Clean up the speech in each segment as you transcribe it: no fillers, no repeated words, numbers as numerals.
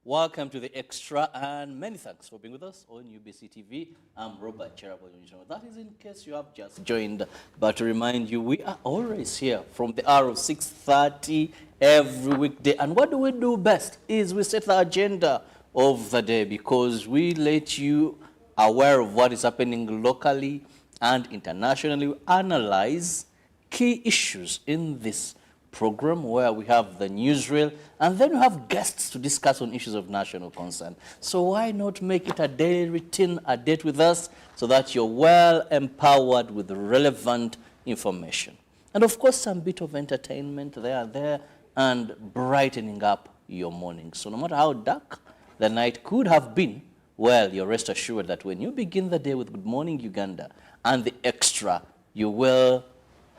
Welcome to The Extra, and many thanks for being with us on UBC TV. I'm Robert Cherabo. That is in case you have just joined. But to remind you, we are always here from the hour of 6:30 every weekday. And what do we do best is we set the agenda of the day, because we let you aware of what is happening locally and internationally. We analyze key issues in this program where we have the newsreel, and then we have guests to discuss on issues of national concern. So why not make it a daily routine, a date with us, so that you're well empowered with relevant information. And of course, some bit of entertainment there and brightening up your morning. So no matter how dark the night could have been, well, you're rest assured that when you begin the day with Good Morning Uganda and The Extra, you will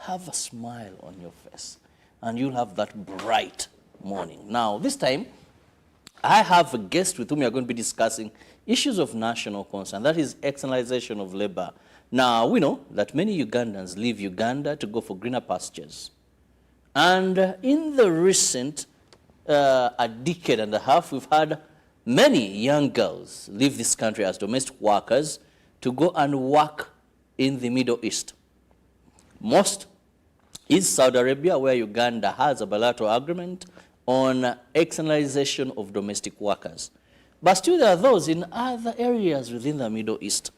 have a smile on your face, and you'll have that bright morning. Now, this time, I have a guest with whom we are going to be discussing issues of national concern. That is externalization of labor. Now, we know that many Ugandans leave Uganda to go for greener pastures. And in the recent a decade and a half, we've had many young girls leave this country as domestic workers to go and work in the Middle East. Most is Saudi Arabia, where Uganda has a bilateral agreement on externalization of domestic workers. But still there are those in other areas within the Middle East.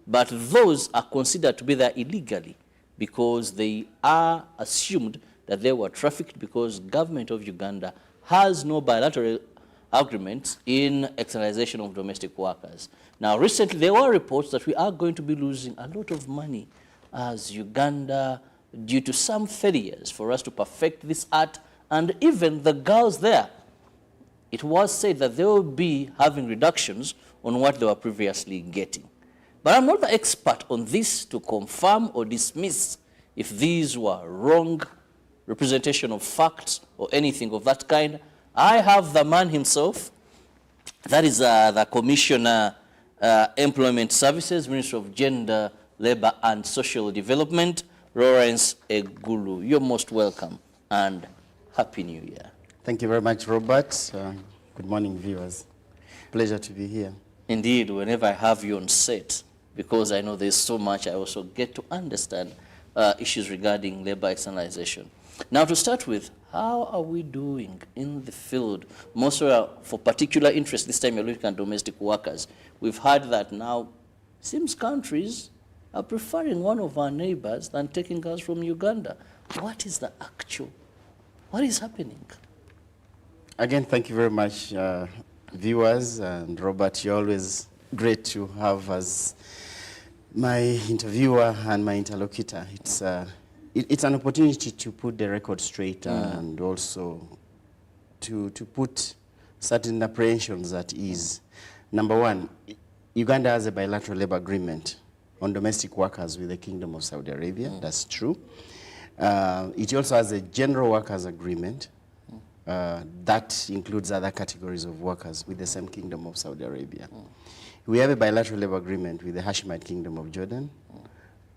But those are considered to be there illegally, because they are assumed that they were trafficked, because government of Uganda has no bilateral agreements in externalization of domestic workers. Now, recently there were reports that we are going to be losing a lot of money as Uganda, due to some failures for us to perfect this art. And even the girls there, it was said that they will be having reductions on what they were previously getting. But I'm not the expert on this to confirm or dismiss if these were wrong representation of facts or anything of that kind. I have the man himself, that is the Commissioner, Employment Services, Ministry of Gender, Labor and Social Development, Lawrence Egulu. You're most welcome, and Happy New Year. Thank you very much, Robert. Good morning, viewers. Pleasure to be here. Indeed, whenever I have you on set, because I know there's so much, I also get to understand issues regarding labor externalization. Now, to start with, how are we doing in the field? Most for particular interest, this time you're looking at domestic workers. We've heard that now, seems countries are preferring one of our neighbors than taking us from Uganda. What is the actual? What is happening? Again, thank you very much, viewers. And Robert, you're always great to have as my interviewer and my interlocutor. It's an opportunity to put the record straight and also to put certain apprehensions at ease. Number one, Uganda has a bilateral labor agreement on domestic workers with the Kingdom of Saudi Arabia. That's true. It also has a general workers agreement that includes other categories of workers with the same Kingdom of Saudi Arabia. We have a bilateral labor agreement with the Hashemite Kingdom of Jordan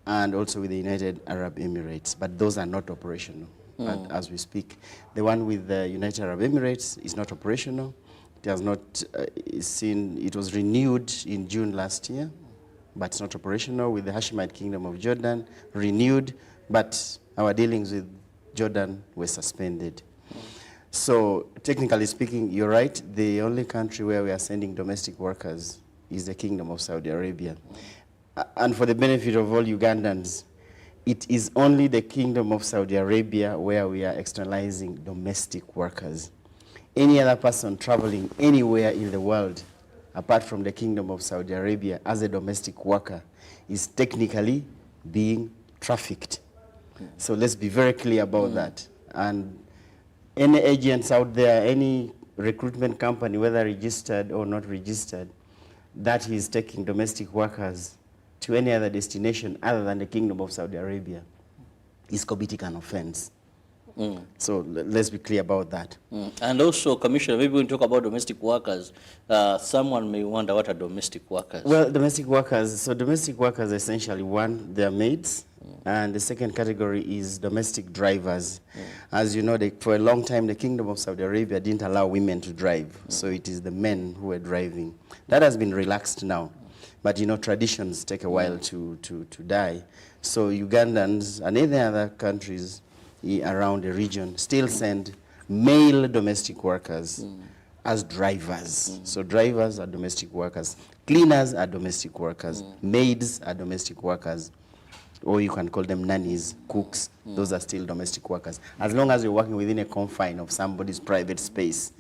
and also with the United Arab Emirates, but those are not operational as we speak. The one with the United Arab Emirates is not operational. It has not it was renewed in June last year, but it's not operational. With the Hashemite Kingdom of Jordan, renewed, but our dealings with Jordan were suspended. So technically speaking, you're right, the only country where we are sending domestic workers is the Kingdom of Saudi Arabia. And for the benefit of all Ugandans, it is only the Kingdom of Saudi Arabia where we are externalizing domestic workers. Any other person traveling anywhere in the world apart from the Kingdom of Saudi Arabia as a domestic worker is technically being trafficked. So let's be very clear about that. And any agents out there, any recruitment company, whether registered or not registered, that is taking domestic workers to any other destination other than the Kingdom of Saudi Arabia is committing an offense. So let's be clear about that. And also, Commissioner, maybe when we talk about domestic workers, someone may wonder what are domestic workers? Well, domestic workers essentially, one, they're maids, and the second category is domestic drivers. As you know, for a long time, the Kingdom of Saudi Arabia didn't allow women to drive, so it is the men who were driving. That has been relaxed now, but you know, traditions take a while to die. So Ugandans and any other countries around the region still send male domestic workers as drivers. So drivers are domestic workers. Cleaners are domestic workers. Maids are domestic workers. Or you can call them nannies, cooks. Those are still domestic workers. As long as you're working within a confine of somebody's private space,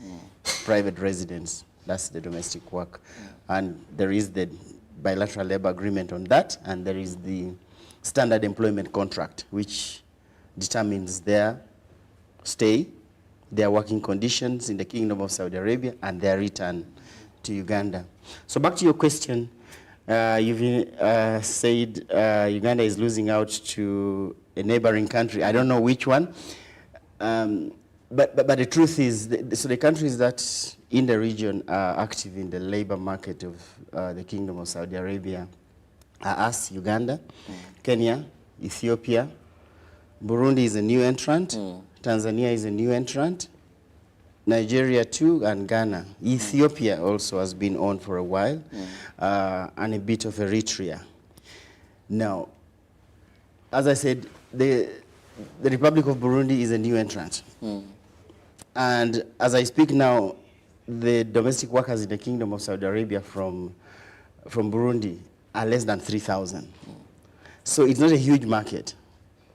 private residence, that's the domestic work. And there is the bilateral labor agreement on that, and there is the standard employment contract, which determines their stay, their working conditions in the Kingdom of Saudi Arabia, and their return to Uganda. So back to your question, you've said Uganda is losing out to a neighboring country. I don't know which one, but the truth is, so the countries that in the region are active in the labor market of the Kingdom of Saudi Arabia are us, Uganda, Kenya, Ethiopia, Burundi is a new entrant, Tanzania is a new entrant, Nigeria too, and Ghana. Ethiopia also has been on for a while, and a bit of Eritrea. Now, as I said, the Republic of Burundi is a new entrant. And as I speak now, the domestic workers in the Kingdom of Saudi Arabia from Burundi are less than 3,000. So it's not a huge market.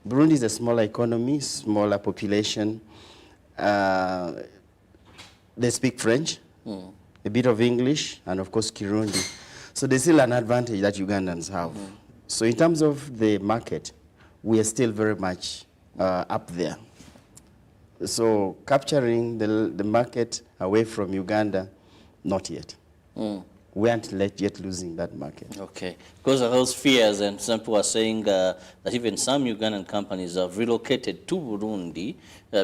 Burundi is a smaller economy, smaller population. They speak French, a bit of English, and of course Kirundi. So there's still an advantage that Ugandans have. So in terms of the market, we are still very much up there. So capturing the market away from Uganda, not yet. We aren't yet losing that market. Okay, because of those fears, and some people are saying that even some Ugandan companies have relocated to Burundi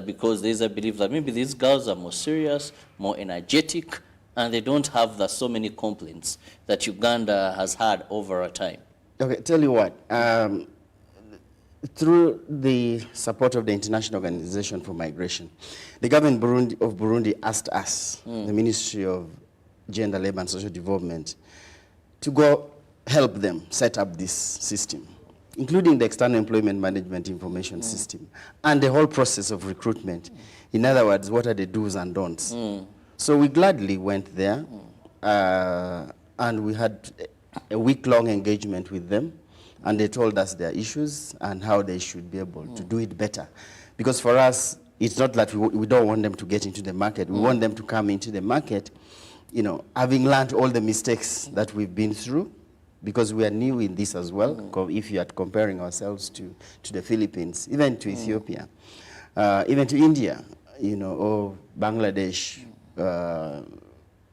because there's a belief that maybe these girls are more serious, more energetic, and they don't have so many complaints that Uganda has had over a time. Okay, tell you what, through the support of the International Organization for Migration, the government of Burundi asked us, the Ministry of Gender, Labor and Social Development, to go help them set up this system, including the External Employment Management Information System, and the whole process of recruitment. In other words, what are the do's and don'ts? So we gladly went there, and we had a week-long engagement with them, and they told us their issues and how they should be able to do it better. Because for us, it's not that we don't want them to get into the market. We want them to come into the market, you know, having learned all the mistakes that we've been through, because we are new in this as well, if you are comparing ourselves to the Philippines, even to Ethiopia, even to India, you know, or Bangladesh.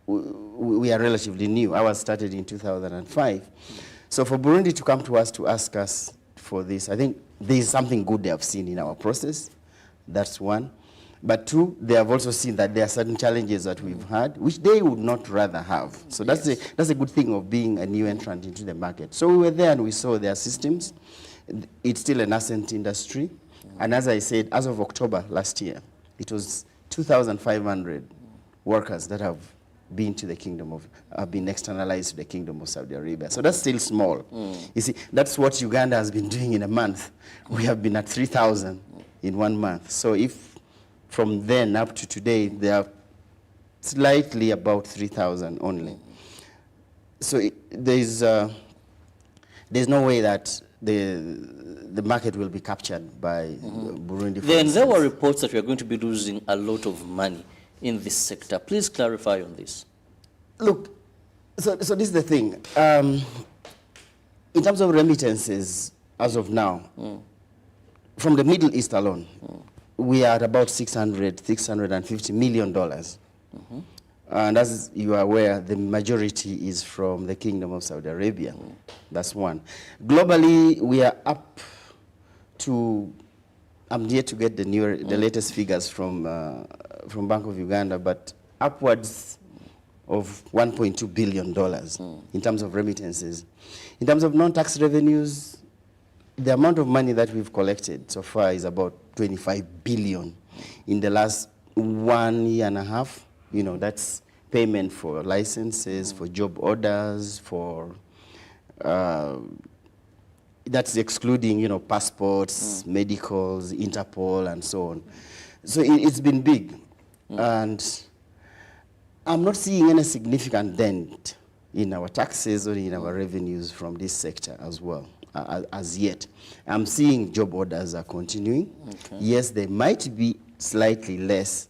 We are relatively new. Ours started in 2005. So for Burundi to come to us to ask us for this, I think there is something good they have seen in our process. That's one. But two, they have also seen that there are certain challenges that we've had, which they would not rather have. So that's a good thing of being a new entrant into the market. So we were there and we saw their systems. It's still a nascent industry. And as I said, as of October last year, it was 2,500 workers that have been to the have been externalized to the Kingdom of Saudi Arabia. So that's still small. You see, that's what Uganda has been doing in a month. We have been at 3,000 in 1 month. So if from then up to today, they are slightly about 3,000 only. So there's no way that the market will be captured by Burundi. Then there were reports that we are going to be losing a lot of money in this sector. Please clarify on this. Look, so this is the thing. In terms of remittances, as of now, from the Middle East alone, we are at about $650 million. And as you are aware, the majority is from the Kingdom of Saudi Arabia. That's one. Globally, we are up to I'm yet to get the latest figures from Bank of Uganda, but upwards of $1.2 billion in terms of remittances. In terms of non-tax revenues, the amount of money that we've collected so far is about 25 billion in the last 1 year and a half. You know, that's payment for licenses, for job orders, for that's excluding, you know, passports, medicals, Interpol, and so on. So it's been big. And I'm not seeing any significant dent in our taxes or in our revenues from this sector as well, as yet. I'm seeing job orders are continuing. Okay. Yes, they might be slightly less,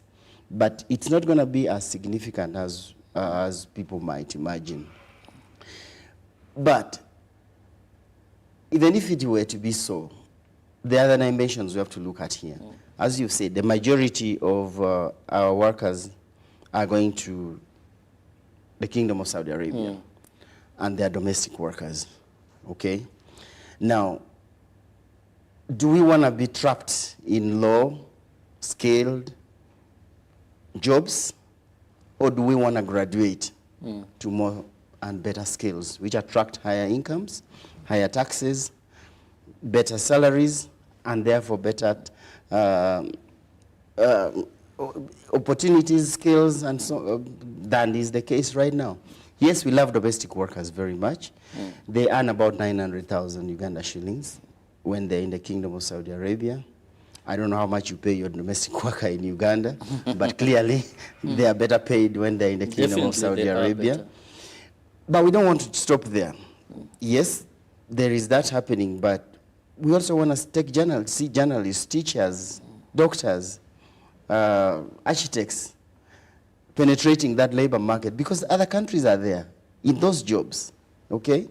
but it's not going to be as significant as people might imagine. But even if it were to be so, the other dimensions we have to look at here. As you said, the majority of our workers are going to the Kingdom of Saudi Arabia, and they are domestic workers, okay? Now, do we want to be trapped in low-scaled jobs, or do we want to graduate to more and better skills, which attract higher incomes, higher taxes, better salaries, and therefore better opportunities, skills, and so than is the case right now. Yes, we love domestic workers very much. They earn about 900,000 Uganda shillings when they're in the Kingdom of Saudi Arabia. I don't know how much you pay your domestic worker in Uganda, but clearly they are better paid when they're in the Kingdom of Saudi Arabia. But we don't want to stop there. Yes, there is that happening, but we also want to see journalists, teachers, doctors, architects penetrating that labor market, because other countries are there in those jobs, okay?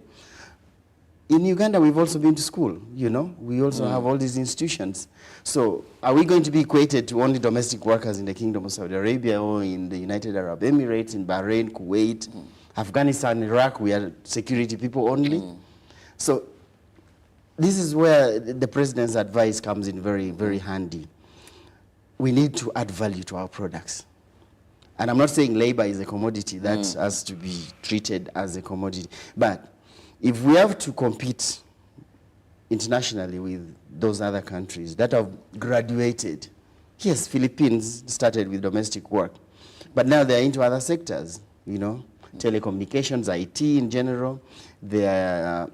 In Uganda, we've also been to school, you know? We also have all these institutions. So are we going to be equated to only domestic workers in the Kingdom of Saudi Arabia or in the United Arab Emirates, in Bahrain, Kuwait, Afghanistan, Iraq? We are security people only. So this is where the president's advice comes in very, very handy. We need to add value to our products. And I'm not saying labor is a commodity that has to be treated as a commodity. But if we have to compete internationally with those other countries that have graduated, yes, Philippines started with domestic work, but now they're into other sectors, you know, telecommunications, IT in general. They're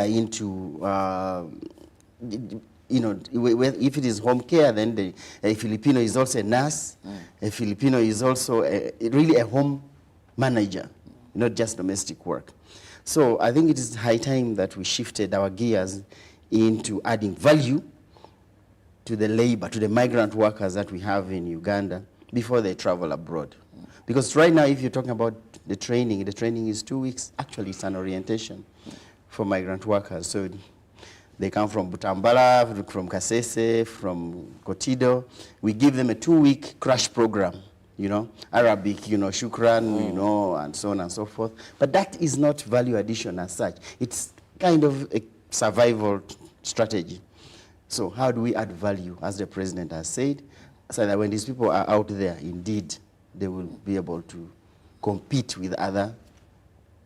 into, you know, if it is home care, then a Filipino is also a nurse. A Filipino is also really a home manager, not just domestic work. So I think it is high time that we shifted our gears into adding value to the labor, to the migrant workers that we have in Uganda before they travel abroad. Because right now, if you're talking about the training is 2 weeks. Actually, it's an orientation for migrant workers. So they come from Butambala, from Kasese, from Kotido. We give them a 2-week crash program, you know, Arabic, you know, Shukran, you know, and so on and so forth. But that is not value addition as such. It's kind of a survival strategy. So how do we add value, as the president has said, so that when these people are out there, indeed, they will be able to compete with other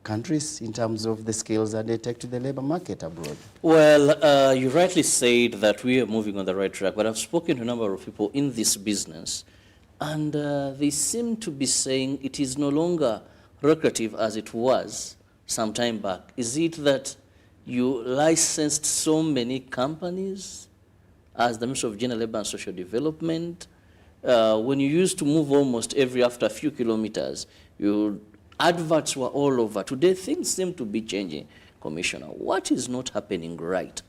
countries in terms of the skills that they take to the labor market abroad? Well, you rightly said that we are moving on the right track, but I've spoken to a number of people in this business, and they seem to be saying it is no longer lucrative as it was some time back. Is it that you licensed so many companies as the Minister of Gender, Labor and Social Development? When you used to move almost after a few kilometers, adverts were all over. Today, things seem to be changing, Commissioner. What is not happening right?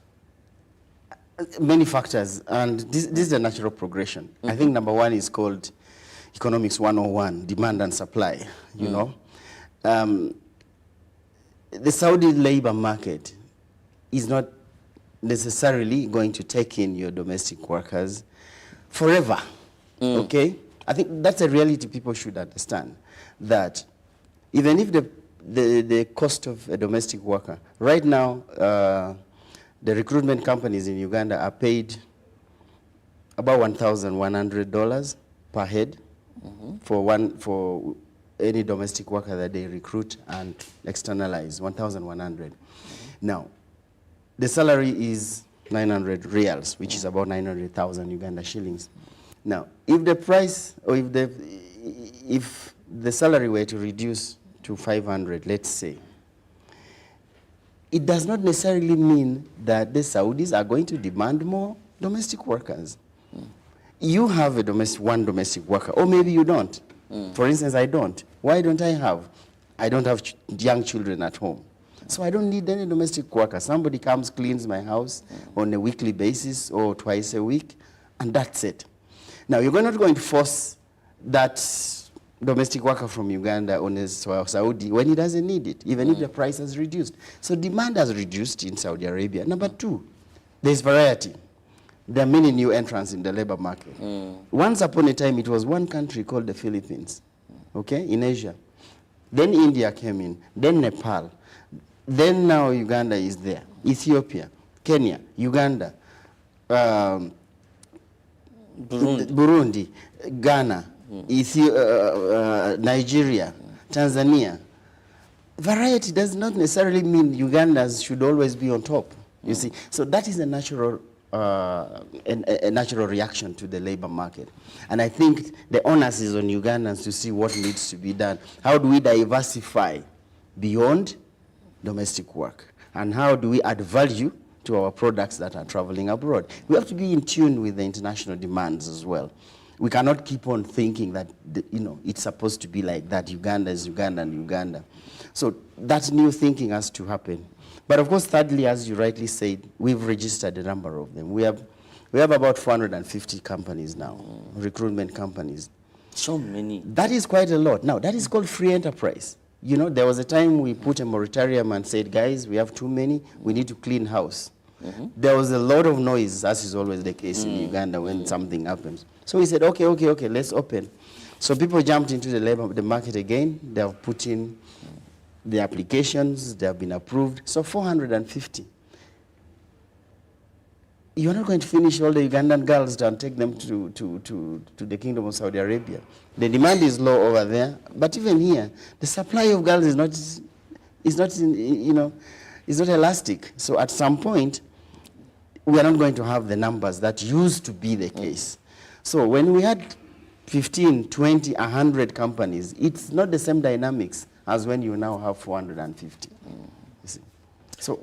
Many factors, and this is a natural progression. I think number one is called Economics 101, demand and supply, you know. The Saudi labor market is not necessarily going to take in your domestic workers forever, okay? I think that's a reality people should understand, that even if the cost of a domestic worker, right now, the recruitment companies in Uganda are paid about $1,100 per head for any domestic worker that they recruit and externalize, 1,100. Now, the salary is 900 reals, which is about 900,000 Uganda shillings. Now, if the price, or if the salary were to reduce to 500, let's say, it does not necessarily mean that the Saudis are going to demand more domestic workers. You have one domestic worker, or maybe you don't. For instance, I don't. Why don't I have? I don't have young children at home. So I don't need any domestic worker. Somebody comes, cleans my house on a weekly basis or twice a week, and that's it. Now, you're not going to force that domestic worker from Uganda on a Saudi when he doesn't need it, even if the price has reduced. So demand has reduced in Saudi Arabia. Number two, there's variety. There are many new entrants in the labor market. Once upon a time, it was one country called the Philippines, okay, in Asia. Then India came in, then Nepal. Then now Uganda is there. Ethiopia, Kenya, Uganda, Burundi, Ghana, Nigeria, Tanzania. Variety does not necessarily mean Ugandans should always be on top, you see. So that is a natural reaction to the labor market. And I think the onus is on Ugandans to see what needs to be done. How do we diversify beyond domestic work? And how do we add value to our products that are traveling abroad? We have to be in tune with the international demands as well. We cannot keep on thinking that, it's supposed to be like that. Uganda is Uganda and Uganda. So that new thinking has to happen. But of course, thirdly, as you rightly said, we've registered a number of them. We have about 450 companies now, recruitment companies. So many. That is quite a lot. Now, that is called free enterprise. There was a time we put a moratorium and said, guys, we have too many, we need to clean house. There was a lot of noise, as is always the case in Uganda when something happens. So we said, okay, let's open. So people jumped into the market again. They have put in the applications, they have been approved. So 450. You're not going to finish all the Ugandan girls and take them to the Kingdom of Saudi Arabia. The demand is low over there, but even here, the supply of girls is not elastic. So at some point, we are not going to have the numbers that used to be the case. So when we had 15, 20, 100 companies, it's not the same dynamics as when you now have 450. You see? So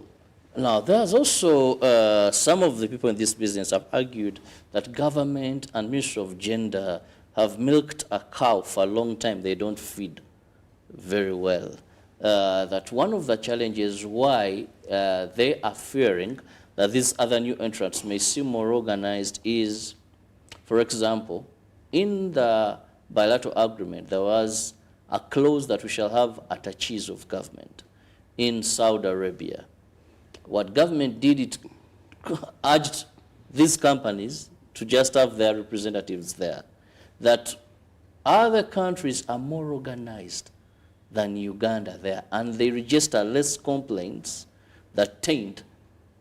now, there's also some of the people in this business have argued that government and Ministry of Gender have milked a cow for a long time. They don't feed very well. That one of the challenges why they are fearing that these other new entrants may seem more organized is, for example, in the bilateral agreement, there was a clause that we shall have attaches of government in Saudi Arabia. What government did, it urged these companies to just have their representatives there, that other countries are more organized than Uganda there, and they register less complaints that taint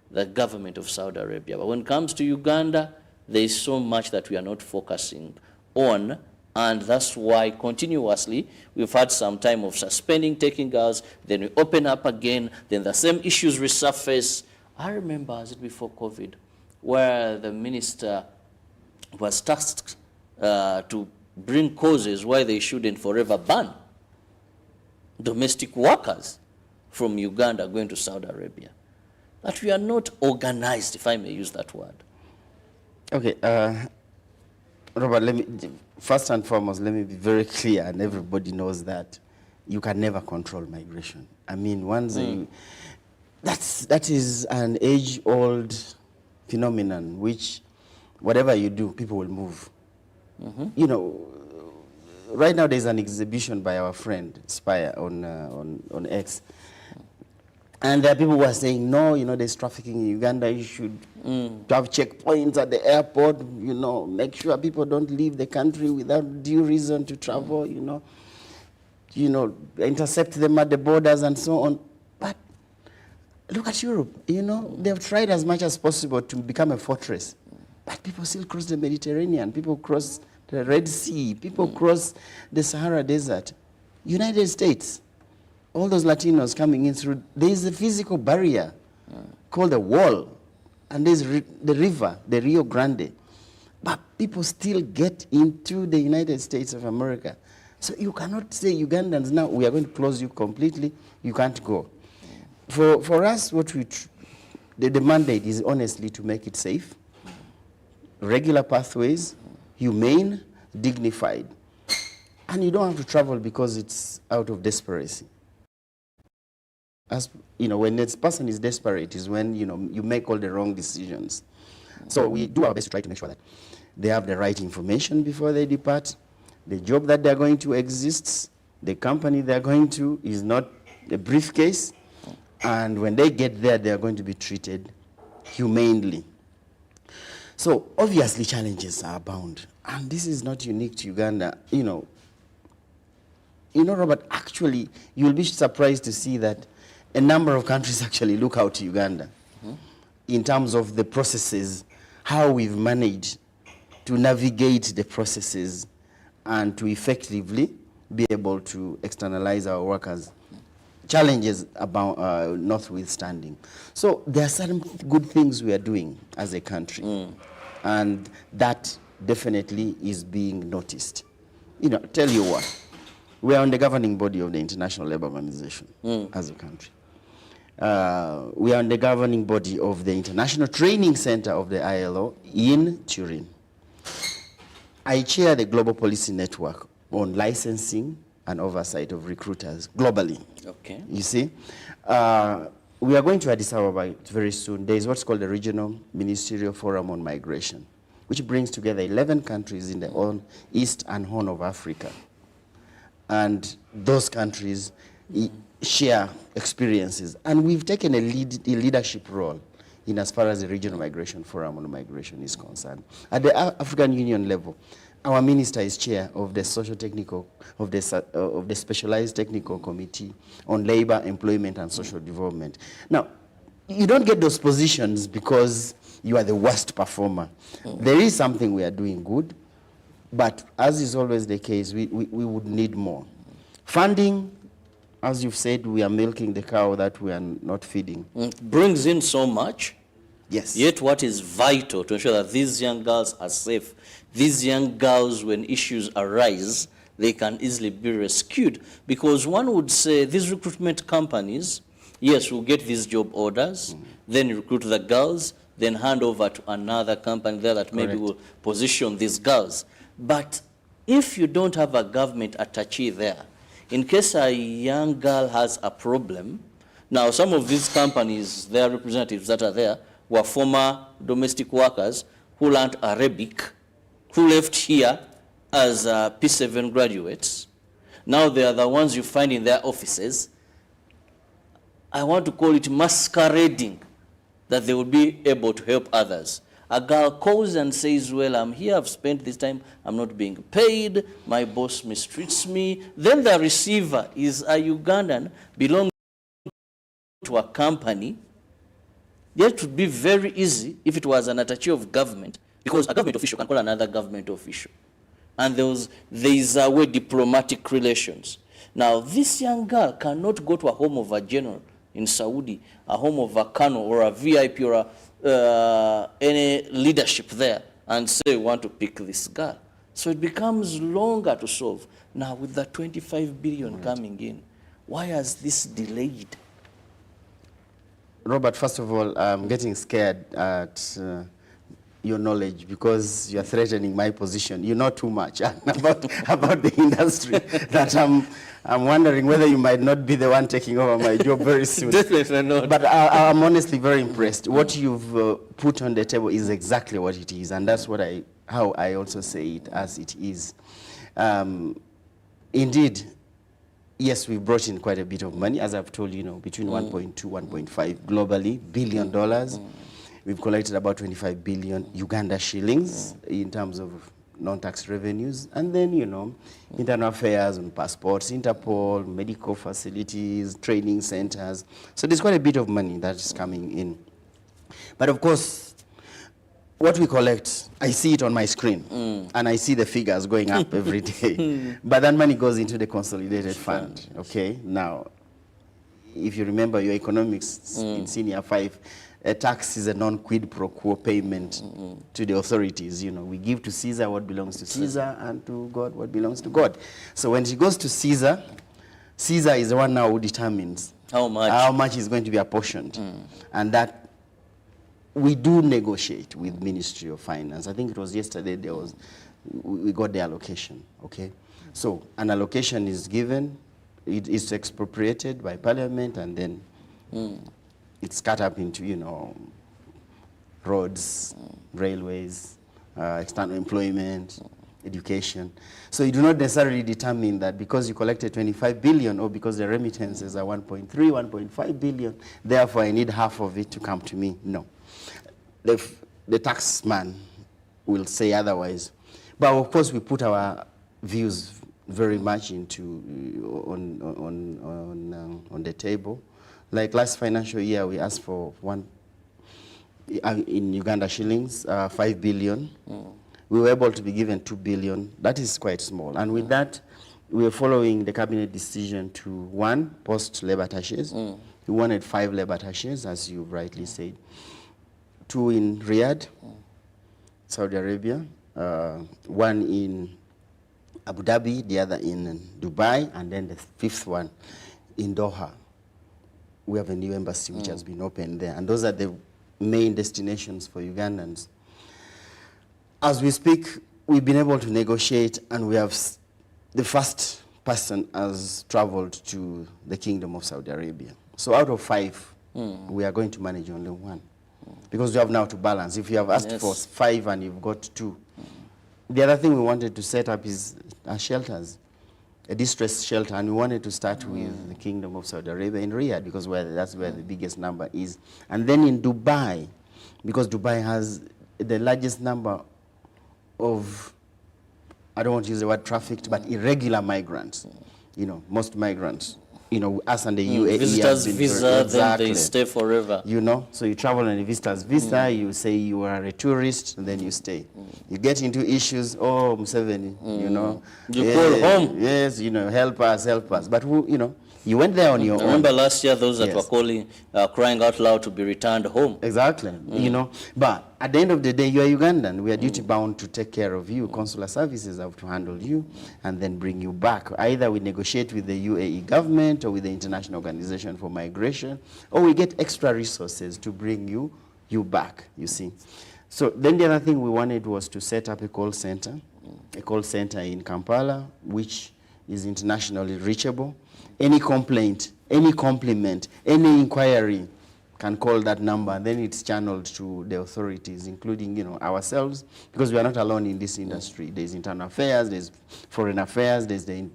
the government of Saudi Arabia. But when it comes to Uganda, there is so much that we are not focusing on, and that's why continuously we've had some time of suspending taking girls, then we open up again, then the same issues resurface. I remember, was it before COVID, where the minister was tasked to bring causes why they shouldn't forever ban domestic workers from Uganda going to Saudi Arabia. That we are not organized, if I may use that word. Okay, Robert, first and foremost, let me be very clear, and everybody knows that you can never control migration. I mean, that is an age-old phenomenon, which whatever you do, people will move. Right now there's an exhibition by our friend Spire on X, and there are people who are saying, no, there's trafficking in Uganda. You should have checkpoints at the airport. Make sure people don't leave the country without due reason to travel. Intercept them at the borders and so on. But look at Europe. They've tried as much as possible to become a fortress. But people still cross the Mediterranean, people cross the Red Sea, people cross the Sahara Desert. United States, all those Latinos coming in through, there is a physical barrier called a wall, and there's the river, the Rio Grande. But people still get into the United States of America. So you cannot say, Ugandans, now we are going to close you completely, you can't go. For us, what the mandate is honestly to make it safe, regular pathways, humane, dignified. And you don't have to travel because it's out of desperation. As you know, when a person is desperate is when you make all the wrong decisions. So we do our best to try to make sure that they have the right information before they depart. The job that they're going to exists. The company they're going to is not a briefcase. And when they get there, they're going to be treated humanely. So obviously challenges are abound. And this is not unique to Uganda. Robert, actually, you'll be surprised to see that a number of countries actually look out to Uganda in terms of the processes, how we've managed to navigate the processes and to effectively be able to externalize our workers. Challenges about notwithstanding. So there are certain good things we are doing as a country, and that definitely is being noticed. Tell you what, we are on the governing body of the International Labour Organization as a country. We are on the governing body of the International Training Center of the ILO in Turin. I chair the Global Policy Network on licensing and oversight of recruiters globally. Okay. You see? We are going to Addis Ababa very soon. There is what's called the Regional Ministerial Forum on Migration, which brings together 11 countries in the East and Horn of Africa. And those countries share experiences. And we've taken a leadership role in as far as the Regional Migration Forum on Migration is concerned. At the African Union level, our minister is chair of the the Specialized Technical Committee on Labor, Employment, and Social Development. Now, you don't get those positions because you are the worst performer. There is something we are doing good, but as is always the case, we would need more. Funding, as you've said, we are milking the cow that we are not feeding. Brings in so much. Yes. Yet what is vital to ensure that these young girls are safe, these young girls, when issues arise, they can easily be rescued. Because one would say these recruitment companies, yes, will get these job orders, then recruit the girls, then hand over to another company there that maybe will position these girls. But if you don't have a government attaché there, in case a young girl has a problem, now some of these companies, their representatives that are there, were former domestic workers who learned Arabic, who left here as P7 graduates. Now they are the ones you find in their offices. I want to call it masquerading that they will be able to help others. A girl calls and says, well, I'm here, I've spent this time, I'm not being paid, my boss mistreats me. Then the receiver is a Ugandan belonging to a company. It would be very easy if it was an attaché of government, because a government official can call another government official. And there is a way diplomatic relations. Now, this young girl cannot go to a home of a general in Saudi, a home of a colonel or a VIP or any leadership there and say, we want to pick this girl. So it becomes longer to solve. Now, with the 25 billion coming in, why has this delayed? Robert, first of all, I'm getting scared at your knowledge because you're threatening my position. You know too much about the industry that I'm wondering whether you might not be the one taking over my job very soon. Definitely not. But I'm honestly very impressed. What you've put on the table is exactly what it is, and that's how I also say it as it is. Indeed, yes, we brought in quite a bit of money, as I've told you, between 1.2, 1.5 globally, $billion. We've collected about 25 billion Uganda shillings in terms of non-tax revenues. And then, internal affairs on passports, Interpol, medical facilities, training centers. So there's quite a bit of money that's coming in. But of course, what we collect, I see it on my screen, and I see the figures going up every day. But that money goes into the consolidated fund, okay? Now, if you remember your economics in senior 5, a tax is a non-quid pro quo payment to the authorities. You know, we give to Caesar what belongs to Caesar and to God what belongs to God. So when it goes to Caesar, Caesar is the one now who determines how much is going to be apportioned. And that we do negotiate with Ministry of Finance. I think it was yesterday we got the allocation, okay? So an allocation is given, it is expropriated by Parliament, and then it's cut up into, you know, roads, railways, external employment, education. So you do not necessarily determine that because you collected 25 billion or because the remittances are 1.3, 1.5 billion, therefore I need half of it to come to me. No. The tax man will say otherwise. But of course we put our views very much into on the table. Like last financial year, we asked for in Uganda shillings, 5 billion. We were able to be given 2 billion. That is quite small. And with that, we are following the cabinet decision to, 1, post labor attaches. We wanted 5 labor attaches, as you rightly said. 2 in Riyadh, Saudi Arabia, 1 in Abu Dhabi, the other in Dubai, and then the 5th one in Doha. We have a new embassy which has been opened there, and those are the main destinations for Ugandans. As we speak, we've been able to negotiate, and we have the first person has traveled to the Kingdom of Saudi Arabia. So out of 5, we are going to manage only 1. Because you have now to balance. If you have asked for 5 and you've got 2. The other thing we wanted to set up is shelters, a distress shelter, and we wanted to start with the Kingdom of Saudi Arabia in Riyadh, because that's where the biggest number is. And then in Dubai, because Dubai has the largest number of, I don't want to use the word trafficked, but irregular migrants. You know, most migrants. You know, us and the UAE. Visitors visa, then they stay forever. You know, so you travel on a visitor's visa, you say you are a tourist, and then you stay. You get into issues, oh, Museveni, you know. You call home. Yes, you know, help us, help us. But who, you know, you went there on your own. Remember last year, those that were calling, crying out loud to be returned home. Exactly, you know. But at the end of the day, you are Ugandan. We are duty bound to take care of you. Consular services have to handle you and then bring you back. Either we negotiate with the UAE government or with the International Organization for Migration, or we get extra resources to bring you back, you see. So then the other thing we wanted was to set up a call center in Kampala, which is internationally reachable. Any complaint, any compliment, any inquiry can call that number, and then it's channeled to the authorities, including, you know, ourselves, because we are not alone in this industry. There's internal affairs, there's foreign affairs, there's the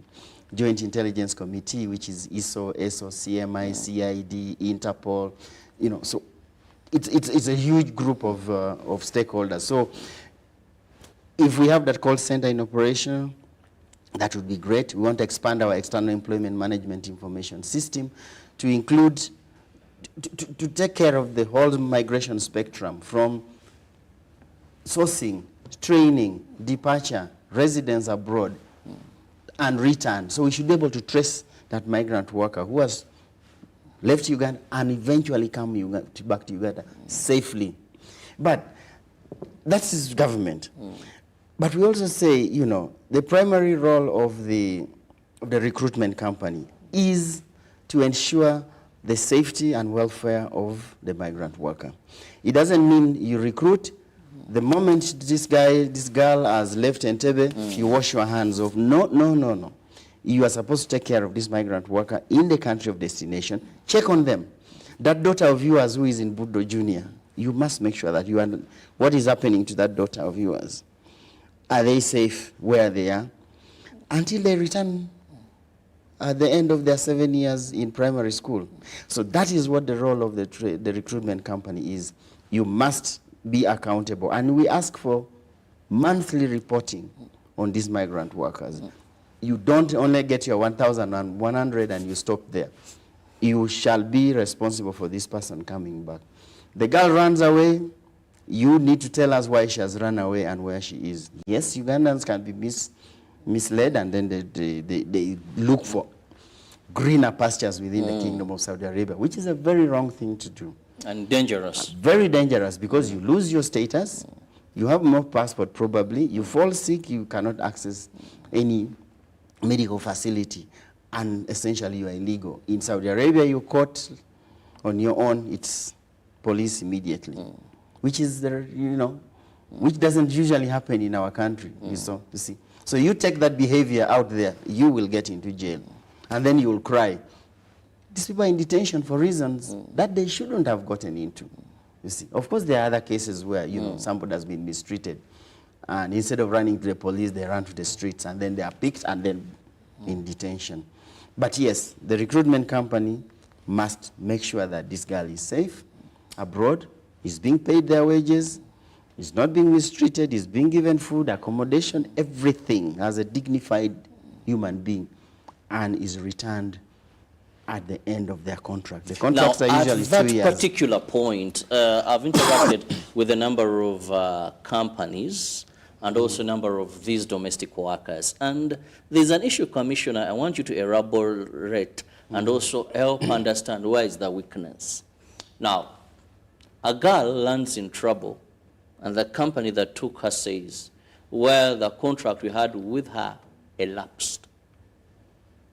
Joint Intelligence Committee, which is ISO, ESO, CMI, CID, Interpol, you know. So it's a huge group of stakeholders. So if we have that call center in operation, that would be great. We want to expand our external employment management information system to include, to take care of the whole migration spectrum, from sourcing, training, departure, residence abroad, and return. So we should be able to trace that migrant worker who has left Uganda and eventually come back to Uganda safely. But that's his government. But we also say, you know, the primary role of the recruitment company is to ensure the safety and welfare of the migrant worker. It doesn't mean you recruit, the moment this girl has left Entebbe, you wash your hands off. No, no, no, no. You are supposed to take care of this migrant worker in the country of destination. Check on them. That daughter of yours who is in Budo Junior, you must make sure that you are, what is happening to that daughter of yours? Are they safe where they are? Until they return at the end of their 7 years in primary school. So that is what the role of the recruitment company is. You must be accountable. And we ask for monthly reporting on these migrant workers. You don't only get your 1,100 and you stop there. You shall be responsible for this person coming back. The girl runs away, You need to tell us why she has run away and where she is. Yes, Ugandans can be misled, and then they look for greener pastures within the Kingdom of Saudi Arabia, which is a very wrong thing to do. And dangerous. Very dangerous, because you lose your status, you have no passport probably, you fall sick, you cannot access any medical facility, and essentially you are illegal. In Saudi Arabia, you're caught on your own, it's police immediately, which is, which doesn't usually happen in our country, you see. So you take that behavior out there, you will get into jail. And then you will cry. These people are in detention for reasons that they shouldn't have gotten into, you see. Of course, there are other cases where, somebody has been mistreated, and instead of running to the police, they run to the streets, and then they are picked and then in detention. But yes, the recruitment company must make sure that this girl is safe abroad, is being paid their wages, is not being mistreated, is being given food, accommodation, everything as a dignified human being, and is returned at the end of their contract. The contracts now, are usually 2 years. At that particular point, I've interacted with a number of companies and also a number of these domestic workers. And there's an issue, Commissioner, I want you to elaborate and also help understand where is the weakness. Now, a girl lands in trouble, and the company that took her says, well, the contract we had with her elapsed.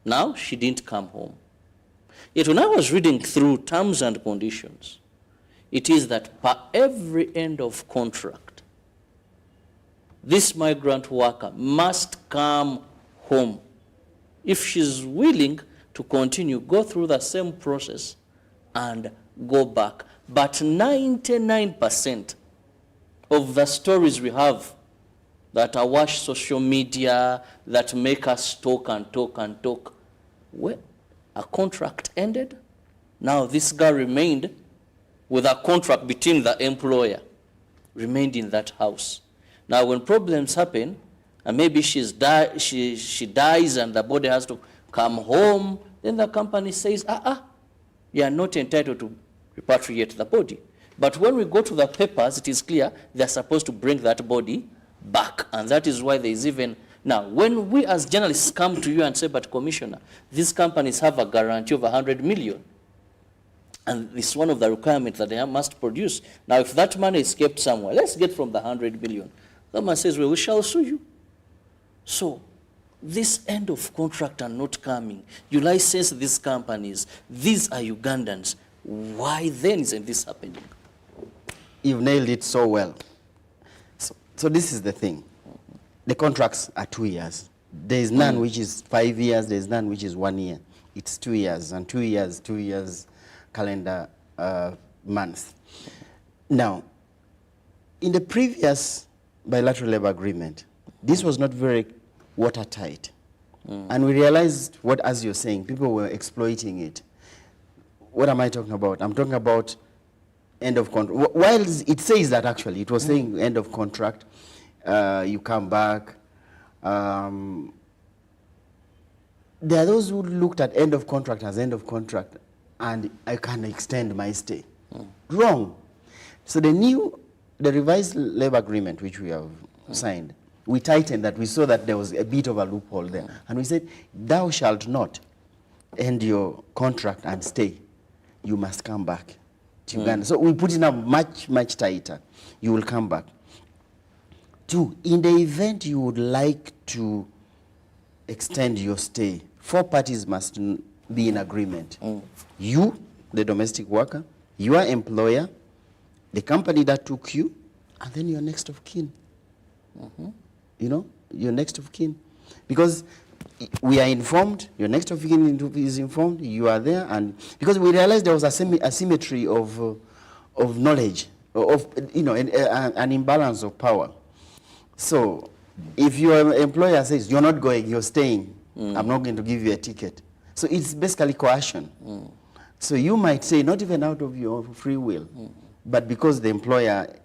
Now, she didn't come home. Yet when I was reading through terms and conditions, it is that per every end of contract, this migrant worker must come home. If she's willing to continue, go through the same process and go back. But 99% of the stories we have that awash social media, that make us talk and talk and talk, well, a contract ended. Now this girl remained with a contract between the employer, remained in that house. Now when problems happen, and maybe she dies and the body has to come home, then the company says, you are not entitled to repatriate the body. But when we go to the papers, it is clear they're supposed to bring that body back. And that is why there is even, now, when we as journalists come to you and say, but Commissioner, these companies have a guarantee of 100 million. And it's one of the requirements that they must produce. Now, if that money is kept somewhere, let's get from the 100 million. The man says, well, we shall sue you. So, this end of contract are not coming. You license these companies. These are Ugandans. Why then isn't this happening? You've nailed it so well. So this is the thing. The contracts are 2 years. There is none which is 5 years. There is none which is 1 year. It's 2 years, and 2 years calendar month. Now, in the previous bilateral labor agreement, this was not very watertight. And we realized what, as you're saying, people were exploiting it. What am I talking about? I'm talking about end of contract. While it says that, actually, it was saying end of contract, you come back. There are those who looked at end of contract as end of contract, and I can extend my stay. Wrong. So the revised labor agreement, which we have signed, we tightened that. We saw that there was a bit of a loophole there. And we said, thou shalt not end your contract and stay. You must come back to Uganda. So we put it up much, much tighter. You will come back. 2, in the event you would like to extend your stay, 4 parties must be in agreement. You, the domestic worker, your employer, the company that took you, and then your next of kin. You know, your next of kin. Because we are informed, your next of kin is informed, you are there, and because we realized there was a asymmetry of knowledge, an imbalance of power. So if your employer says, you're not going, you're staying, I'm not going to give you a ticket. So it's basically coercion. So you might say, not even out of your free will, but because the employer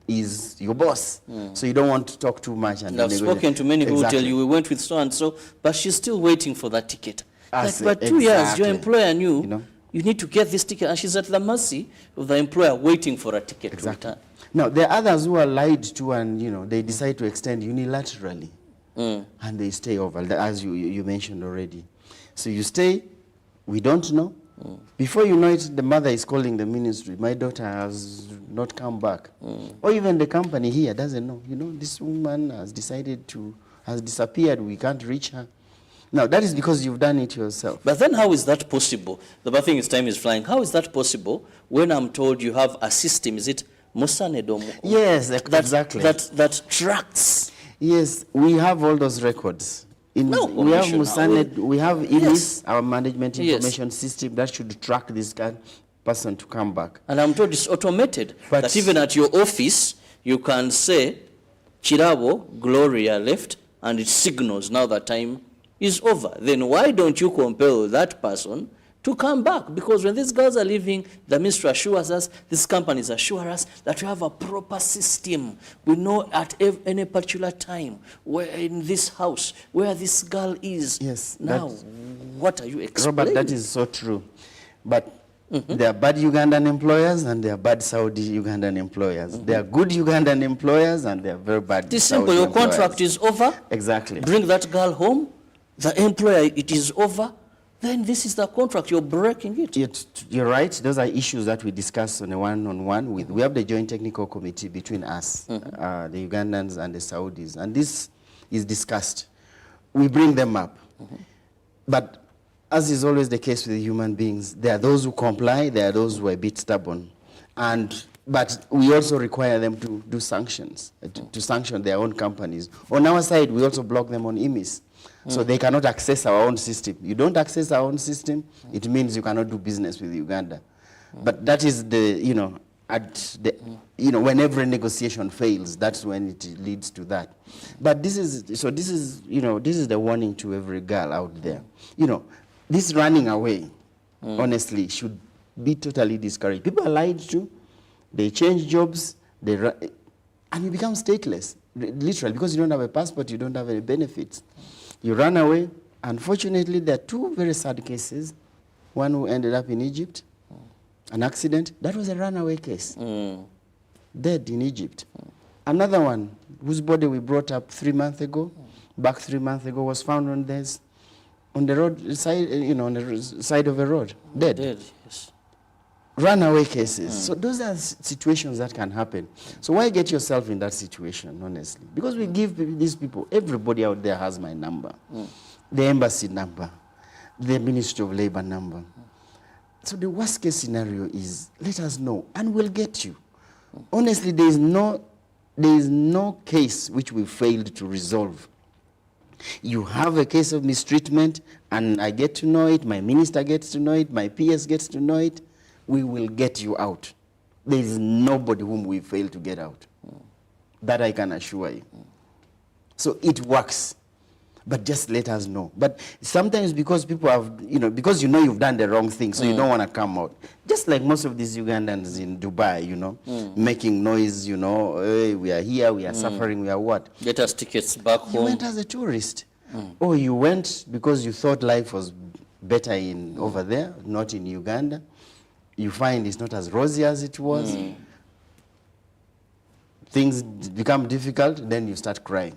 is your boss, so you don't want to talk too much. And I've spoken to many who will tell you, we went with so-and-so, but she's still waiting for that ticket. But 2 years, your employer knew, you need to get this ticket, and she's at the mercy of the employer waiting for a ticket to return. Now, there are others who are lied to and, they decide to extend unilaterally. And they stay over, as you mentioned already. So you stay, we don't know. Before you know it, the mother is calling the ministry. My daughter has not come back. Or even the company here doesn't know. This woman has disappeared. We can't reach her. Now, that is because you've done it yourself. But then how is that possible? The bad thing is time is flying. How is that possible when I'm told you have a system? Is it Musanedo? Yes, exactly. That tracks. Yes, we have all those records. We have Musanet, we have IMIS, our management information system that should track this person to come back. And I'm told it's automated. But that even at your office, you can say, Chirabo, Gloria left, and it signals now that time is over. Then why don't you compel that person to come back? Because when these girls are leaving, the ministry assures us, these companies assure us that we have a proper system. We know at any particular time where in this house where this girl is. Yes. Now, what are you explaining? Robert, that is so true. But there are bad Ugandan employers and there are bad Saudi Ugandan employers. There are good Ugandan employers and there are very bad It is Saudi simple. Your employers. contract is over. Exactly. Bring that girl home. The employer, it is over. Then this is the contract. You're breaking it. You're right. Those are issues that we discuss on a one-on-one with. We have the joint technical committee between us, the Ugandans and the Saudis, and this is discussed. We bring them up. But as is always the case with human beings, there are those who comply, there are those who are a bit stubborn. But we also require them to do sanctions, to sanction their own companies. On our side, we also block them on IMIS. So they cannot access our own system. You don't access our own system, it means you cannot do business with Uganda. But that is when every negotiation fails, that's when it leads to that. But this is the warning to every girl out there. This running away, honestly, should be totally discouraged. People are lied to, they change jobs, and you become stateless, literally, because you don't have a passport, you don't have any benefits. You run away. Unfortunately, there are two very sad cases. One who ended up in Egypt, an accident. That was a runaway case. Dead in Egypt. Another one, whose body we brought up 3 months ago, back 3 months ago, was found on the road side, on the side of a road, dead. Dead, yes. Runaway cases. So those are situations that can happen. So why get yourself in that situation, honestly? Because we give these people, everybody out there has my number, the embassy number, the Ministry of Labor number. So the worst case scenario is, let us know, and we'll get you. Honestly, there is no case which we failed to resolve. You have a case of mistreatment, and I get to know it, my minister gets to know it, my PS gets to know it, we will get you out. There is nobody whom we fail to get out. That I can assure you. So it works. But just let us know. But sometimes because people have, because you've done the wrong thing, so you don't want to come out. Just like most of these Ugandans in Dubai, making noise, hey, we are here, we are suffering, we are what? Get us tickets back home. You went as a tourist. Or you went because you thought life was better over there, not in Uganda. You find it's not as rosy as it was. Things become difficult, then you start crying.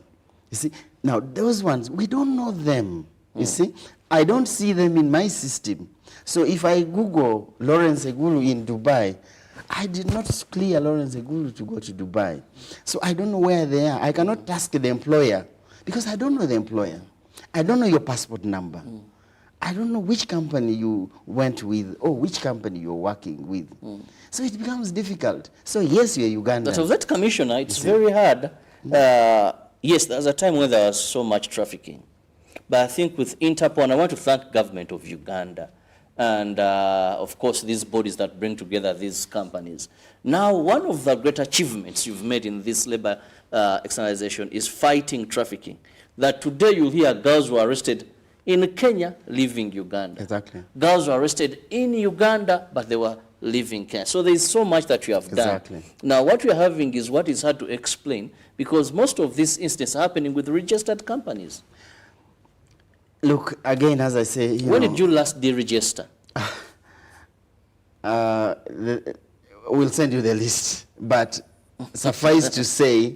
You see, now those ones, we don't know them. You see, I don't see them in my system. So if I Google Lawrence Egulu in Dubai, I did not clear Lawrence Egulu to go to Dubai. So I don't know where they are. I cannot ask the employer because I don't know the employer. I don't know your passport number. I don't know which company you went with or which company you're working with. So it becomes difficult. So yes, you're Ugandan. But of that commissioner, it's very hard. Yes, there's a time when there was so much trafficking. But I think with Interpol, and I want to thank government of Uganda and, of course, these bodies that bring together these companies. Now, one of the great achievements you've made in this labor externalization is fighting trafficking. That today you'll hear girls who are arrested in Kenya leaving Uganda. Exactly. Girls were arrested in Uganda, but they were leaving Kenya. So there is so much that you have done. Now, what we are having is what is hard to explain because most of these incidents are happening with registered companies. Look, again, as I say, when did you last deregister? We'll send you the list. But suffice to say,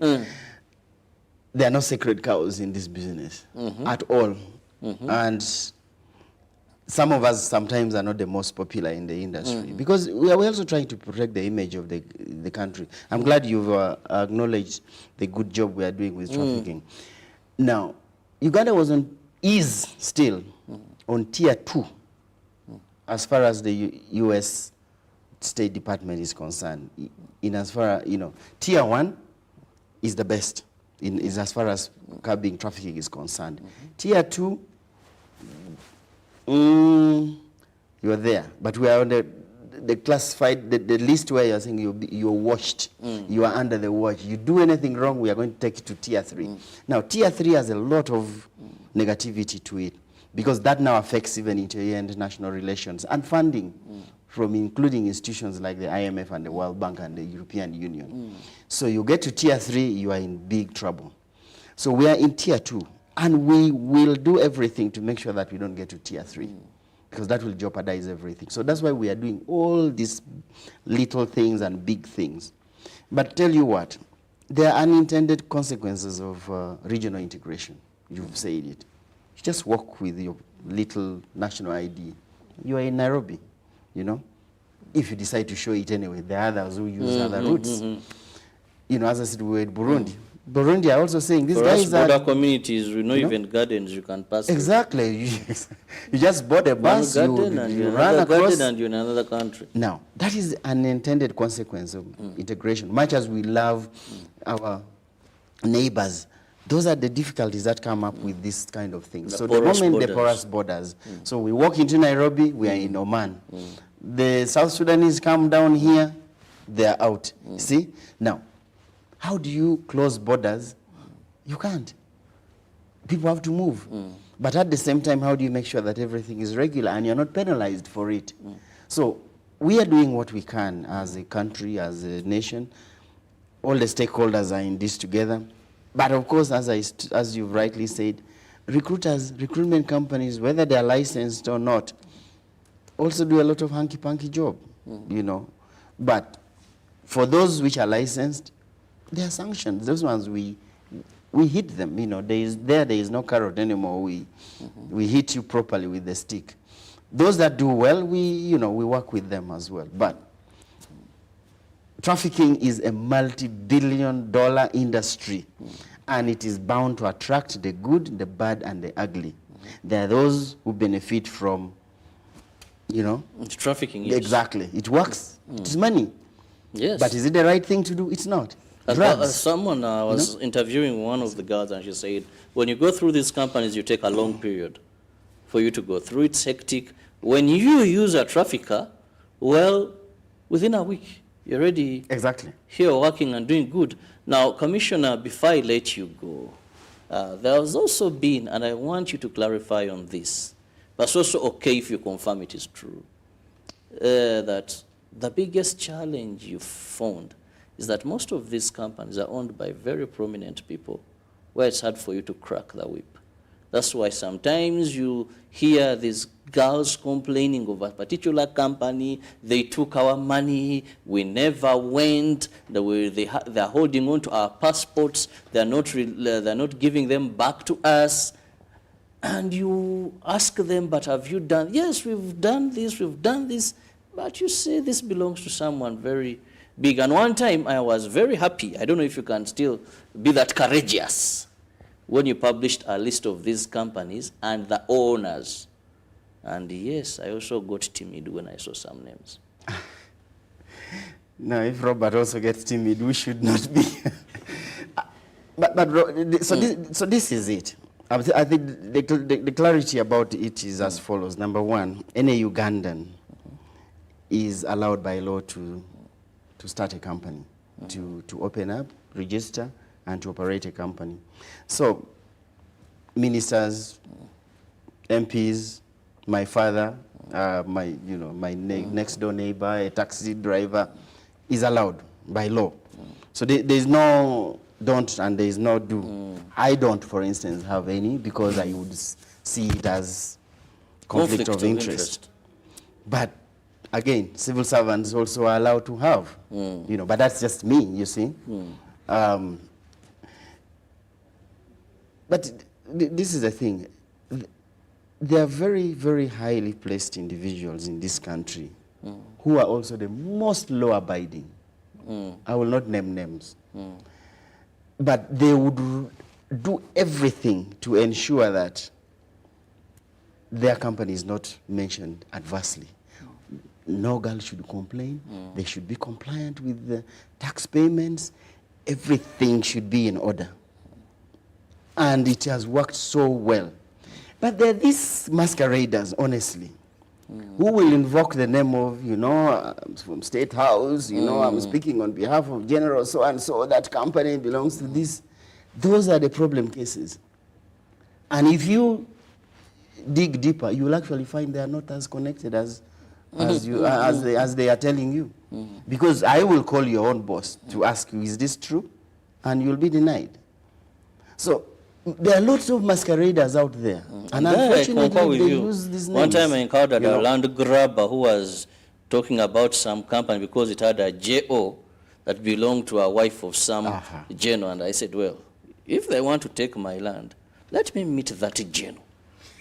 there are no sacred cows in this business at all. And some of us sometimes are not the most popular in the industry because we are also trying to protect the image of the country. I'm glad you've acknowledged the good job we are doing with trafficking. Now, Uganda is still on tier 2 as far as the U.S. State Department is concerned. In as far as, tier 1 is the best is as far as curbing trafficking is concerned. Tier 2, you're there, but we are on the classified, the list where you're saying you're watched, you are under the watch. You do anything wrong, we are going to take it to tier 3. Now, tier 3 has a lot of negativity to it because that now affects even international relations and funding from including institutions like the IMF and the World Bank and the European Union. So you get to tier 3, you are in big trouble. So we are in tier 2. And we will do everything to make sure that we don't get to tier 3 because that will jeopardize everything. So that's why we are doing all these little things and big things. But tell you what, there are unintended consequences of regional integration. You've said it. You just walk with your little national ID. You are in Nairobi, If you decide to show it anyway, there are others who use other routes. As I said, we were in Burundi. Burundi are also saying these guys are border communities, even gardens you can pass. Exactly. You just bought a bus, you run across, and you're in another country. Now, that is an unintended consequence of integration. Much as we love our neighbors, those are the difficulties that come up with this kind of thing. So the moment the porous borders. So we walk into Nairobi, we are in Oman. The South Sudanese come down here, they are out. See? Now, how do you close borders? You can't. People have to move. But at the same time, how do you make sure that everything is regular and you're not penalized for it? So we are doing what we can as a country, as a nation. All the stakeholders are in this together. But of course, as you've rightly said, recruitment companies, whether they're licensed or not, also do a lot of hanky-panky job, But for those which are licensed, there are sanctions. Those ones we hit them. There is no carrot anymore. We hit you properly with the stick. Those that do well, we work with them as well. But trafficking is a multi-billion-dollar industry, and it is bound to attract the good, the bad, and the ugly. There are those who benefit from, trafficking. Yes. Exactly. It works. It is money. Yes. But is it the right thing to do? It's not. Someone was interviewing one of the girls, and she said, when you go through these companies, you take a long period for you to go through. It's hectic. When you use a trafficker, well, within a week, you're already here working and doing good. Now, Commissioner, before I let you go, there has also been, and I want you to clarify on this, but it's also okay if you confirm it is true, that the biggest challenge you found is that most of these companies are owned by very prominent people where it's hard for you to crack the whip. That's why sometimes you hear these girls complaining of a particular company, they took our money, we never went, they're holding on to our passports, they're not giving them back to us. And you ask them, but have you done? Yes, we've done this, but you say this belongs to someone very big. And one time I was very happy, I don't know if you can still be that courageous, when you published a list of these companies and the owners. And yes, I also got timid when I saw some names. Now, if Robert also gets timid, we should not be. So this is it. I think the clarity about it is as follows. Number one, any Ugandan is allowed by law to start a company, to open up, register, and to operate a company. So ministers, MPs, my father, my next door neighbor, a taxi driver, is allowed by law. So there's no don't and there's no do. I don't, for instance, have any because I would see it as conflict of interest. But again, civil servants also are allowed to have, you know, but that's just me, you see. But this is the thing. There are very, very highly placed individuals in this country who are also the most law-abiding. I will not name names. But they would do everything to ensure that their company is not mentioned adversely. No girl should complain. They should be compliant with the tax payments. Everything should be in order. And it has worked so well. But there are these masqueraders, honestly, who will invoke the name of, you know, I'm from State House, you know, I'm speaking on behalf of General so-and-so, that company belongs to this. Those are the problem cases. And if you dig deeper, you will actually find they are not as connected as they are telling you. Because I will call your own boss to ask you, is this true? And you'll be denied. So there are lots of masqueraders out there. And unfortunately, they use these names. One time I encountered a land grabber who was talking about some company because it had a JO that belonged to a wife of some general. And I said, well, if they want to take my land, let me meet that general.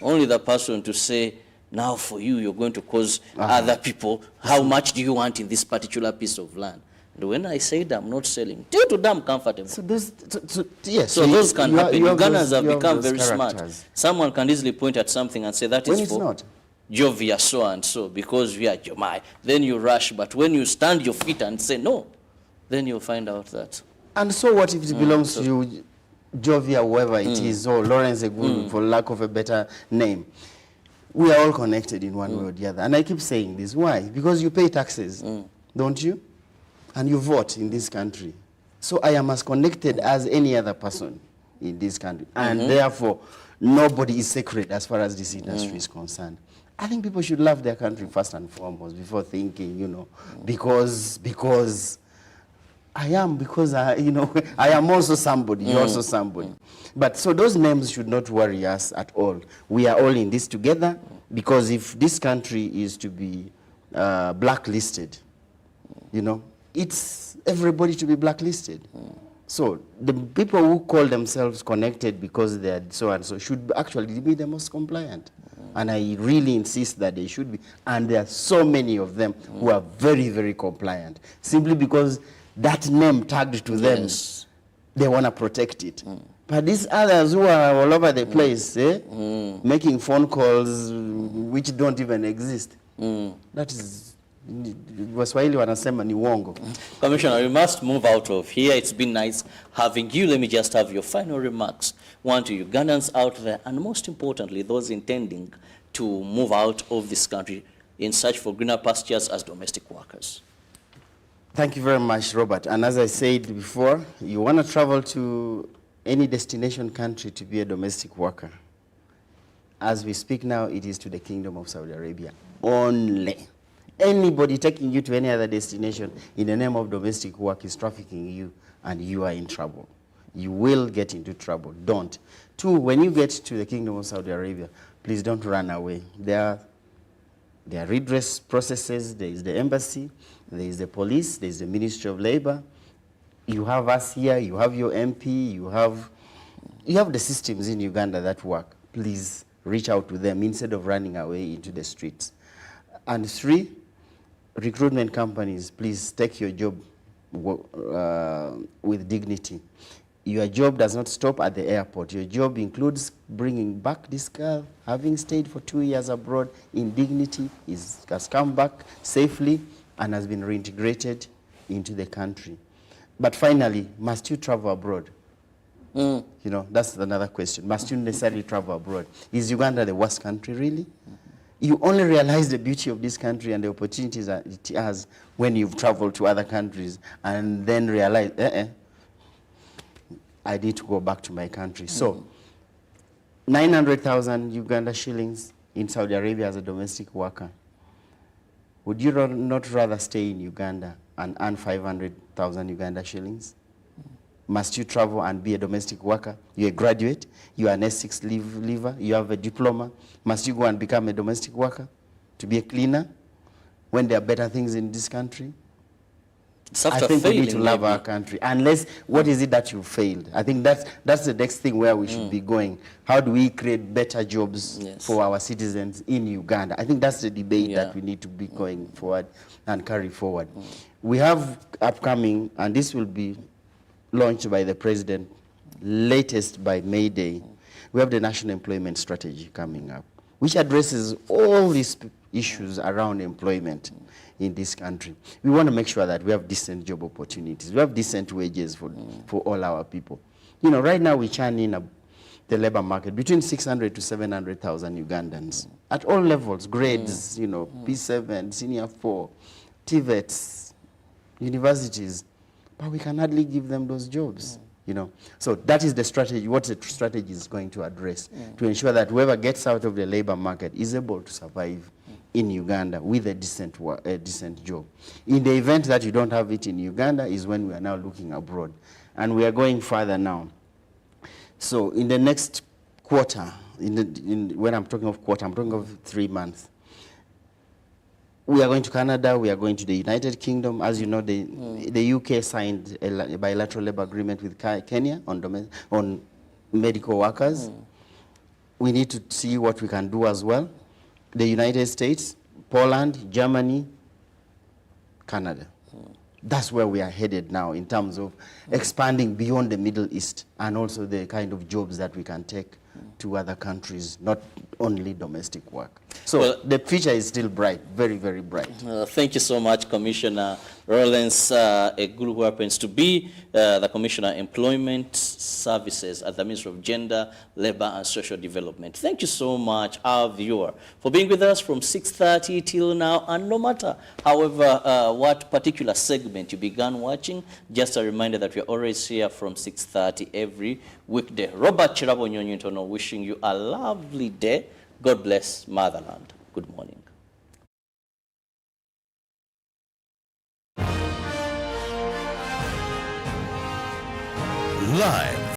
Only the person to say, now for you, you're going to cause other people, how much do you want in this particular piece of land? And when I said I'm not selling, due to them comfortable. So yes. So those can happen. Ugandans have become very characters. smart. Someone can easily point at something and say that When is it's for not. Jovia so and so because we are Jomai. Then you rush, but when you stand your feet and say no, then you'll find out that. And so what if it belongs to you, Jovia, whoever it is, or Lawrence Egulu, for lack of a better name? We are all connected in one way or the other. And I keep saying this. Why? Because you pay taxes, don't you? And you vote in this country. So I am as connected as any other person in this country. And therefore, nobody is sacred as far as this industry is concerned. I think people should love their country first and foremost before thinking, you know, because I am, because you know, I am also somebody, you're also somebody. But so those names should not worry us at all. We are all in this together, because if this country is to be blacklisted, you know, it's everybody to be blacklisted. So the people who call themselves connected because they are so and so should actually be the most compliant. And I really insist that they should be. And there are so many of them who are very, very compliant, simply because that name tagged to them, they want to protect it. But these others who are all over the place, making phone calls which don't even exist, that is, Waswahili wanasema ni uongo. Commissioner, we must move out of here. It's been nice having you. Let me just have your final remarks. One to Ugandans out there, and most importantly, those intending to move out of this country in search for greener pastures as domestic workers. Thank you very much, Robert. And as I said before, you want to travel to any destination country to be a domestic worker. As we speak now, it is to the Kingdom of Saudi Arabia only. Anybody taking you to any other destination in the name of domestic work is trafficking you, and you are in trouble. You will get into trouble. Don't. Two, when you get to the Kingdom of Saudi Arabia, please don't run away. There are redress processes. There is the embassy. There is the police. There is the Ministry of Labor. You have us here. You have your MP. You have the systems in Uganda that work. Please reach out to them instead of running away into the streets. And three, recruitment companies, please take your job with dignity. Your job does not stop at the airport. Your job includes bringing back this girl, having stayed for 2 years abroad in dignity, has come back safely and has been reintegrated into the country. But finally, must you travel abroad? You know, that's another question. Must you necessarily travel abroad? Is Uganda the worst country, really? You only realize the beauty of this country and the opportunities that it has when you've traveled to other countries and then realize, I need to go back to my country. So, 900,000 Uganda shillings in Saudi Arabia as a domestic worker. Would you not rather stay in Uganda and earn 500,000 Uganda shillings? Must you travel and be a domestic worker? You're a graduate, you're an S6 leaver, you have a diploma. Must you go and become a domestic worker to be a cleaner? when there are better things in this country? It's I after think we need to failing, love maybe. our country. Unless, what is it that you failed? I think that's the next thing where we should be going. How do we create better jobs Yes. for our citizens in Uganda? I think that's the debate Yeah. that we need to be going forward and carry forward. We have upcoming, and this will be launched by the president latest by May Day. We have the National Employment Strategy coming up, which addresses all these issues around employment in this country. We want to make sure that we have decent job opportunities. We have decent wages for all our people. You know, right now we churn in the labor market between 600 to 700,000 Ugandans at all levels, grades, you know, P7, Senior 4, TVETs, universities, but we can hardly give them those jobs. You know, so that is the strategy. What the strategy is going to address to ensure that whoever gets out of the labor market is able to survive in Uganda with a decent job. In the event that you don't have it in Uganda is when we are now looking abroad, and we are going further now. So in the next quarter, when I'm talking of quarter, I'm talking of 3 months. We are going to Canada, we are going to the United Kingdom. As you know, the UK signed a bilateral labor agreement with Kenya on medical workers. We need to see what we can do as well. The United States, Poland, Germany, Canada. That's where we are headed now in terms of expanding beyond the Middle East and also the kind of jobs that we can take to other countries, not only domestic work. So Well, the future is still bright, very, very bright. Thank you so much, Commissioner Rollins Egulu, who happens to be the Commissioner Employment Services at the Ministry of Gender, Labor and Social Development. Thank you so much, our viewer, for being with us from 6:30 till now. And no matter, however, what particular segment you began watching, just a reminder that we're always here from 6:30 every weekday. Robert Chirabo Nyonyintono wishing you a lovely day. God bless Motherland. Good morning. Live